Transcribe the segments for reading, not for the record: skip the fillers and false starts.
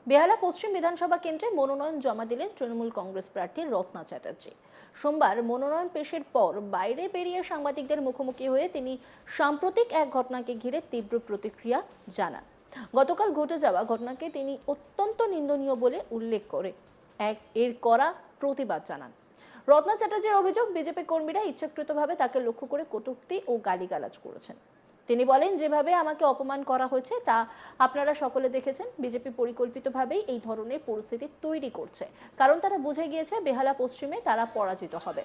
বেহালা পশ্চিম বিধানসভা কেন্দ্রে মনোনয়ন জমা দিলেন তৃণমূল কংগ্রেস প্রার্থী রত্না চ্যাটার্জি। সোমবার মনোনয়ন পেশের পর বাইরে বেরিয়ে সাংবাদিকদের মুখোমুখি হয়ে তিনি সাম্প্রতিক এক ঘটনাকে ঘিরে তীব্র প্রতিক্রিয়া জানান। গতকাল ঘটে যাওয়া ঘটনাকে তিনি অত্যন্ত নিন্দনীয় বলে উল্লেখ করে এর কড়া প্রতিবাদ জানান। রত্না চ্যাটার্জির অভিযোগ, বিজেপি কর্মীরা ইচ্ছাকৃতভাবে তাকে লক্ষ্য করে কটূক্তি ও গালিগালাজ করেছেন। তিনি বলেন, যেভাবে আমাকে অপমান করা হয়েছে তা আপনারা সকলে দেখেছেন। বিজেপি পরিকল্পিতভাবেই এই ধরনের পরিস্থিতি তৈরি করছে, কারণ তারা বুঝে গিয়েছে বেহালা পশ্চিমে তারা পরাজিত হবে।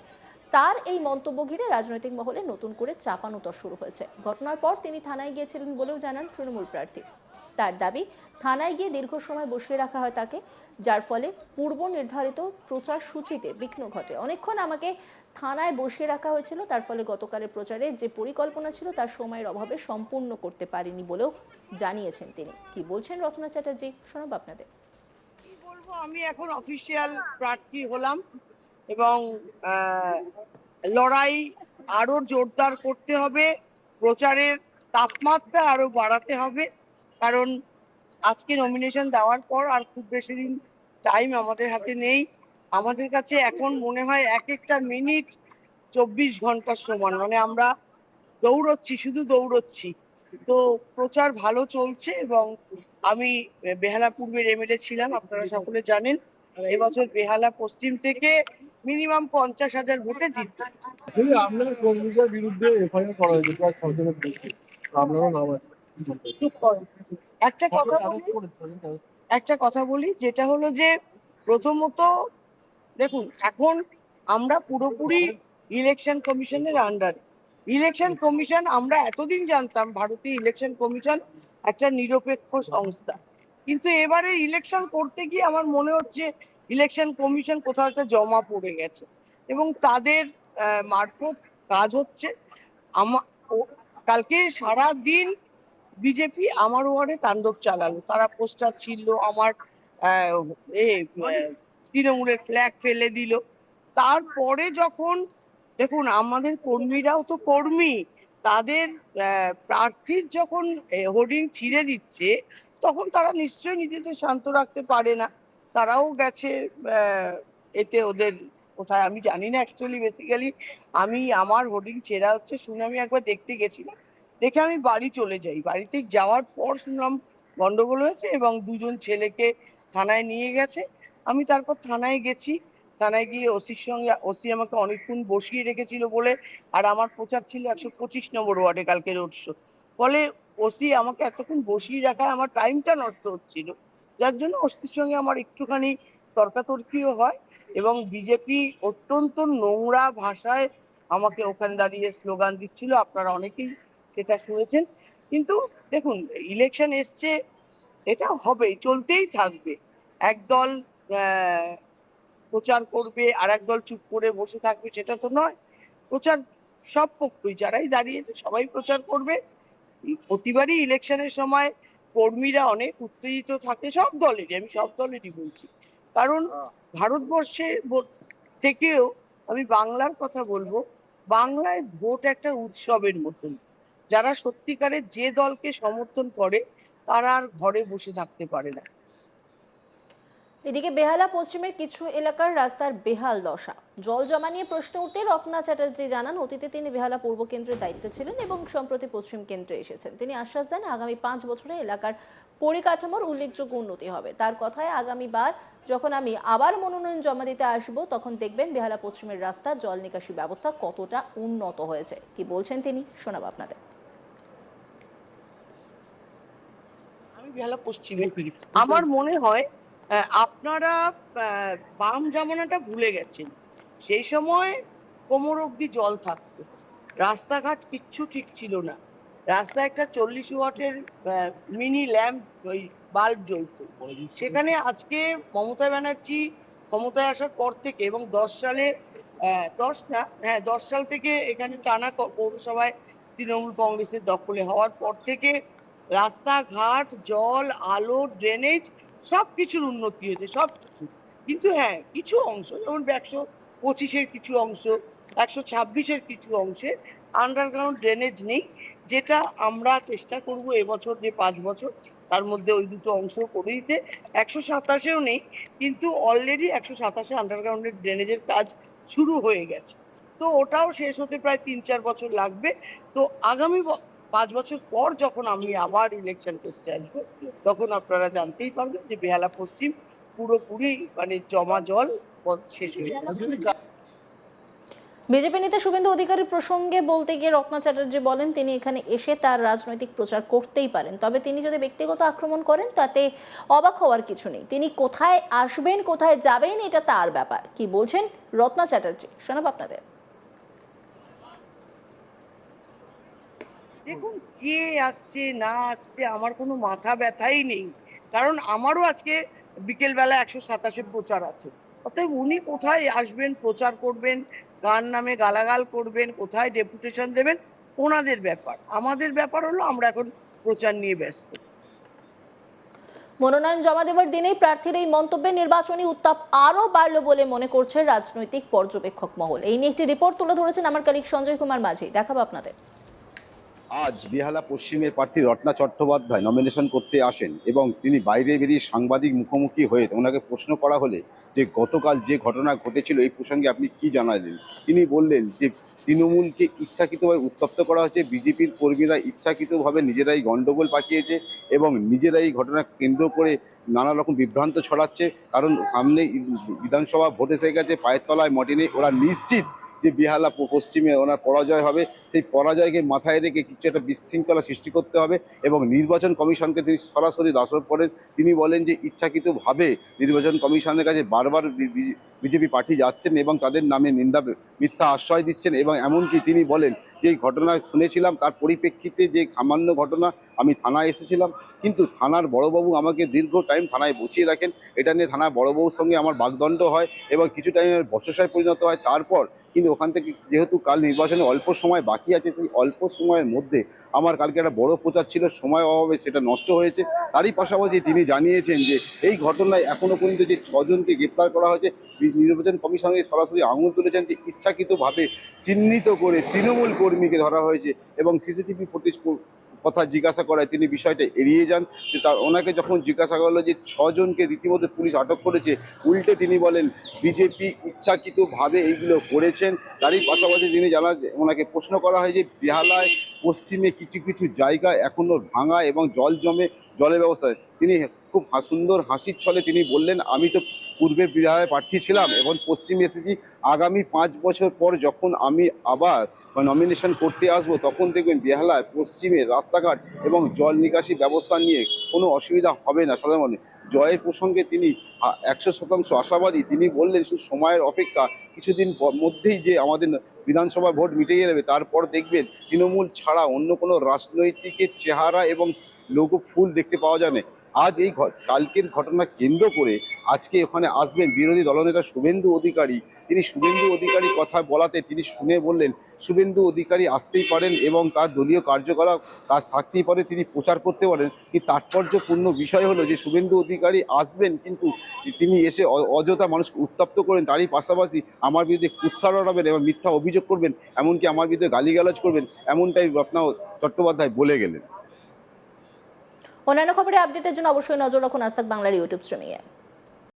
তার এই মন্তব্য ঘিরে রাজনৈতিক মহলে নতুন করে চাপানোতর শুরু হয়েছে। ঘটনার পর তিনি থানায় গিয়েছিলেন বলেও জানান তৃণমূল প্রার্থী। তার দাবি, থানায় গিয়ে দীর্ঘ সময় বসিয়ে রাখা হয় তাকে, যার ফলে পূর্ব নির্ধারিত প্রচার সূচিতে বিঘ্ন ঘটে। অনেকক্ষণ আমাকে থানায় বসিয়ে রাখা হয়েছিল, তার ফলে গতকালের প্রচারের যে পরিকল্পনা ছিল তার সময়ের অভাবে সম্পূর্ণ করতে পারিনি বলেও জানিয়েছেন তিনি। কি বলছেন রত্না চ্যাটার্জি, শোনাবো আপনাদের। কি বলবো, আমি এখন অফিসিয়াল প্রার্থী হলাম এবং লড়াই আরো জোরদার করতে হবে, প্রচারের তাপমাত্রা আরো বাড়াতে হবে। কারণ আজকে নমিনেশন দেওয়ার পর আর খুব বেশি দিন টাইম আমাদের হাতে নেই। আমাদের কাছে এখন মনে হয় এক একটা মিনিট 24 ঘন্টার সমান, মানে আমরা দৌড়চ্ছি, শুধু দৌড়চ্ছি। তো প্রচার ভালো চলছে এবং আমি বেহালা পূর্বের এমএলএ ছিলাম, আপনারা সকলে জানেন। এবছর বেহালা পশ্চিম থেকে মিনিমাম 50,000 ভোটে জিতছে। আপনার কর্মীদের বিরুদ্ধে এফআইআর করা হয়েছে প্রায় 6 জনের বিরুদ্ধে, আপনারও নাম আছে। চুপ করো। একটা কথা বলি, যেটা হলো যে প্রথমত দেখুন, এখন আমরা পুরোপুরি ইলেকশন কমিশনের আন্ডারে। ইলেকশন কমিশন, আমরা এতদিন জানতাম ভারতীয় ইলেকশন কমিশন একটা নিরপেক্ষ সংস্থা, কিন্তু এবারে ইলেকশন করতে গিয়ে আমার মনে হচ্ছে ইলেকশন কমিশন কোথাও একটা জমা পড়ে গেছে এবং তাদের মারফত কাজ হচ্ছে। কালকে সারা দিন বিজেপি আমার ওয়ার্ডে তাণ্ডব চালালো, তারা পোস্টার ছিল, আমার তৃণমূলের ফ্ল্যাগ ফেলে দিল। তারপরে যখন দেখুন, আমাদের কর্মীরাও তো কর্মী, তাদের প্রার্থীর যখন হোর্ডিং ছিঁড়ে দিচ্ছে তখন তারা নিশ্চয়ই নিজেদের শান্ত রাখতে পারে না। তারাও গেছে এতে, ওদের কোথায় আমি জানি না অ্যাকচুয়ালি। বেসিক্যালি আমি আমার হোর্ডিং ছেঁড়া হচ্ছে শুনে আমি একবার দেখতে গেছিলাম, দেখে আমি বাড়ি চলে যাই। বাড়িতে যাওয়ার পর শুনলাম গন্ডগোল হয়েছে এবং দুজন ছেলেকে থানায় নিয়ে গেছে। আমি তারপর থানায় গেছি। থানায় গিয়ে ওসির সঙ্গে, ওসি আমাকে অনেকক্ষণ বসিয়ে রেখেছিল বলে, আর আমার প্রচার ছিল 125 নম্বর ওয়ার্ডে কালকে রোড শো, ফলে ওসি আমাকে এতক্ষণ বসিয়ে রাখায় আমার টাইমটা নষ্ট হচ্ছিল, যার জন্য ওসির সঙ্গে আমার একটুখানি তর্কাতর্কিও হয় এবং বিজেপি অত্যন্ত নোংরা ভাষায় আমাকে ওখানে দাঁড়িয়ে স্লোগান দিচ্ছিল, আপনারা অনেকেই সেটা শুনেছেন। কিন্তু দেখুন, ইলেকশন এসছে, এটা হবে, চলতেই থাকবে। একদল প্রচার করবে আর একদল চুপ করে বসে থাকবে, সেটা তো নয়। প্রচার সব পক্ষই, যারাই দাঁড়িয়েছে সবাই প্রচার করবে। প্রতিবারই ইলেকশনের সময় কর্মীরা অনেক উত্তেজিত থাকে, সব দলেরই, আমি সব দলেরই বলছি। কারণ ভারতবর্ষে থেকেও আমি বাংলার কথা বলবো, বাংলায় ভোট একটা উৎসবের মতন। যারা সত্যিকারের যে দলকে সমর্থন করে তারা আর ঘরে বসে থাকতে পারে না। এদিকে বেহালা পশ্চিমের কিছু এলাকার রাস্তার বেহাল দশা। জল জমা নিয়ে প্রশ্ন উঠতে রত্না চ্যাটার্জি জানান, অতীতে তিনি বেহালা পূর্ব কেন্দ্রের দায়িত্বে ছিলেন এবং সম্প্রতি পশ্চিম কেন্দ্রে এসেছেন। তিনি আশ্বাস দেন, আগামী 5 বছরে এলাকার পরিকাঠামোর উল্লেখযোগ্য উন্নতি হবে। তার কথায়, আগামীবার যখন আমি আবার মনোনয়ন জমা দিতে আসব তখন দেখবেন বেহালা পশ্চিমের রাস্তা, জল নিকাশি ব্যবস্থা কতটা উন্নত হয়েছে। কি বলছেন তিনি, শোনাবো আপনাদের। আমি বেহালা পশ্চিমে, আমার মনে হয় আপনারা বাম জামানাটা ভুলে গেছেন। সেই সময় কোমর অব্দি জল থাকতো, রাস্তাঘাট কিচ্ছু ঠিক ছিল না। রাস্তায় একটা 40 ওয়াটের মিনি ল্যাম্প, ওই বাল্ব জ্বলতো। সেখানে আজকে মমতা ব্যানার্জি ক্ষমতায় আসার পর থেকে এবং 10 সালে 10 সাল থেকে এখানে টানা পৌরসভায় তৃণমূল কংগ্রেসের দখলে হওয়ার পর থেকে রাস্তাঘাট, জল, আলো, ড্রেনেজ সবকিছুর উন্নতি হয়েছে, সবকিছু। কিন্তু হ্যাঁ, কিছু অংশ, যেমন 125-এর কিছু অংশ, 126-এর কিছু অংশে আন্ডারগ্রাউন্ড ড্রেনেজ নেই। যেটা আমরা চেষ্টা করব এবছর যে 5 বছর তার মধ্যে ওই দুটো অংশ করে দিতে। 127-এও নেই, কিন্তু অলরেডি 127-এ আন্ডারগ্রাউন্ডের ড্রেনেজের কাজ শুরু হয়ে গেছে। তো ওটাও শেষ হতে প্রায় 3-4 বছর লাগবে। তো আগামী 5 বছর পর যখন আমি আবার ইলেকশন করতে আসবো, তখন আপনারা জানতেই পারবেন যে বেহালা পশ্চিম পুরোপুরি মানে জমা জল শেষ হয়ে গেছে। বিজেপি নেতা শুভেন্দু অধিকারী প্রসঙ্গে বলতে গিয়ে রত্না চ্যাটার্জি বলেন তিনি এখানে এসে তার রাজনৈতিক প্রচার করতেই পারেন, তবে তিনি যদি ব্যক্তিগত আক্রমণ করেন তাতে অবাক হওয়ার কিছু নেই। তিনি কোথায় আসবেন কোথায় যাবেন এটা তার ব্যাপার। কি বলছেন রত্না চ্যাটার্জি শোনাব আপনাদের। দেখুন, কে আসছে না আসছে আমার কোনো মাথা ব্যথাই নেই, কারণ আমারও আজকে বিকেল বেলা 127-এ প্রচার আছে। অতএব উনি কোথায় আসবেন, প্রচার করবেন, কার নামে গালাগাল করবেন, কোথায় ডেপুটেশন দেবেন, ওনাদের ব্যাপার। আমাদের ব্যাপার হলো আমরা এখন প্রচার নিয়ে ব্যস্ত। মনোনয়ন জমা দেওয়ার দিনেই প্রার্থীর এই মন্তব্যে নির্বাচনী উত্তাপ আরও বাড়ল বলে মনে করছে রাজনৈতিক পর্যবেক্ষক মহল। এই নিয়ে একটি রিপোর্ট তুলে ধরেছেন আমার কলিগ সঞ্জয় কুমার মাঝি, দেখাবো আপনাদের। আজ বেহালা পশ্চিমের প্রার্থী রত্না চট্টোপাধ্যায় নমিনেশন করতে আসেন এবং তিনি বাইরে বেরিয়ে সাংবাদিক মুখোমুখি হয়ে ওনাকে প্রশ্ন করা হলে যে গতকাল যে ঘটনা ঘটেছিল এই প্রসঙ্গে আপনি কি জানালেন। তিনি বললেন যে তৃণমূলকে ইচ্ছাকৃতভাবে উত্তপ্ত করা হচ্ছে, বিজেপির কর্মীরা ইচ্ছাকৃতভাবে নিজেরাই গণ্ডগোল পাকিয়েছে এবং নিজেরাই ঘটনা কেন্দ্র করে নানা রকম বিভ্রান্ত ছড়াচ্ছে। কারণ সামনে বিধানসভা ভোট এসে গেছে, পায়ের তলায় মাটি নেই, ওরা নিশ্চিত যে বেহালা পশ্চিমে ওনার পরাজয় হবে। সেই পরাজয়কে মাথায় রেখে কিছু একটা বিশৃঙ্খলা সৃষ্টি করতে হবে এবং নির্বাচন কমিশনকে তিনি সরাসরি দোষারোপ করেন। তিনি বলেন যে ইচ্ছাকৃতভাবে নির্বাচন কমিশনের কাছে বারবার বিজেপি প্রার্থী যাচ্ছেন এবং তাদের নামে নিন্দা মিথ্যা আশ্রয় দিচ্ছেন এবং এমনকি তিনি বলেন যে এই ঘটনা শুনেছিলাম তার পরিপ্রেক্ষিতে যে সামান্য ঘটনা আমি থানায় এসেছিলাম, কিন্তু থানার বড়বাবু আমাকে দীর্ঘ টাইম থানায় বসিয়ে রাখেন। এটা নিয়ে থানার বড়বাবুর সঙ্গে আমার বাগদণ্ড হয় এবং কিছু টাইমের বচসায় পরিণত হয়। তারপর কিন্তু ওখান থেকে যেহেতু কাল নির্বাচনে অল্প সময় বাকি আছে, সেই অল্প সময়ের মধ্যে আমার কালকে একটা বড় প্রচার ছিল, সময় অভাবে সেটা নষ্ট হয়েছে। তারই পাশাপাশি তিনি জানিয়েছেন যে এই ঘটনায় এখনো পর্যন্ত যে 6 জনকে গ্রেপ্তার করা হয়েছে, নির্বাচন কমিশনের সরাসরি আঙুল তুলেছেন যে ইচ্ছাকৃতভাবে চিহ্নিত করে তৃণমূল কর্মীকে ধরা হয়েছে এবং সিসিটিভি ফুটেজ কথা জিজ্ঞাসা করায় তিনি বিষয়টা এড়িয়ে যান। যে তার ওনাকে যখন জিজ্ঞাসা করলো যে 6 জনকে রীতিমতো পুলিশ আটক করেছে, উল্টে তিনি বলেন বিজেপি ইচ্ছাকৃতভাবে এইগুলো করেছেন। তারই পাশাপাশি তিনি ওনাকে প্রশ্ন করা হয় যে বেহালায় পশ্চিমে কিছু কিছু জায়গা এখনো ভাঙা এবং জল জমে, জলের ব্যবস্থায় তিনি খুব সুন্দর হাসির ছলে তিনি বললেন আমি তো পূর্বে বেহালায় প্রার্থী ছিলাম এবং পশ্চিমে এসেছি, আগামী 5 বছর পর যখন আমি আবার নমিনেশন করতে আসবো তখন দেখবেন বেহালায় পশ্চিমে রাস্তাঘাট এবং জল নিকাশি ব্যবস্থা নিয়ে কোনো অসুবিধা হবে না। সাধারণ জয়ের প্রসঙ্গে তিনি 100% আশাবাদী। তিনি বললেন শুধু সময়ের অপেক্ষা, কিছুদিন মধ্যেই যে আমাদের বিধানসভা ভোট মিটে যাবে, তারপর দেখবেন তৃণমূল ছাড়া অন্য কোনো রাজনৈতিকের চেহারা এবং লোগো ফুল দেখতে পাওয়া যায় না। আজ এই কালকের ঘটনা কেন্দ্র করে আজকে ওখানে আসবেন বিরোধী দলনেতা শুভেন্দু অধিকারী। তিনি শুভেন্দু অধিকারী কথা বলাতে তিনি শুনে বললেন শুভেন্দু অধিকারী আসতেই পারেন এবং তার দলীয় কার্যকলাপ তার থাকতেই পারে, তিনি প্রচার করতে পারেন। কি তাৎপর্যপূর্ণ বিষয় হলো যে শুভেন্দু অধিকারী আসবেন কিন্তু তিনি এসে অযথা মানুষকে উত্তপ্ত করেন, তারই পাশাপাশি আমার বিরুদ্ধে কুৎসা লড়াবেন এবং মিথ্যা অভিযোগ করবেন, এমনকি আমার বিরুদ্ধে গালিগালাজ করবেন, এমনটাই রত্না চট্টোপাধ্যায় বলে গেলেন। অন্যান্য খবরে আপডেটের জন্য অবশ্যই নজর রাখুন আজ তাক বাংলার ইউটিউব স্ট্রিমিংয়ে।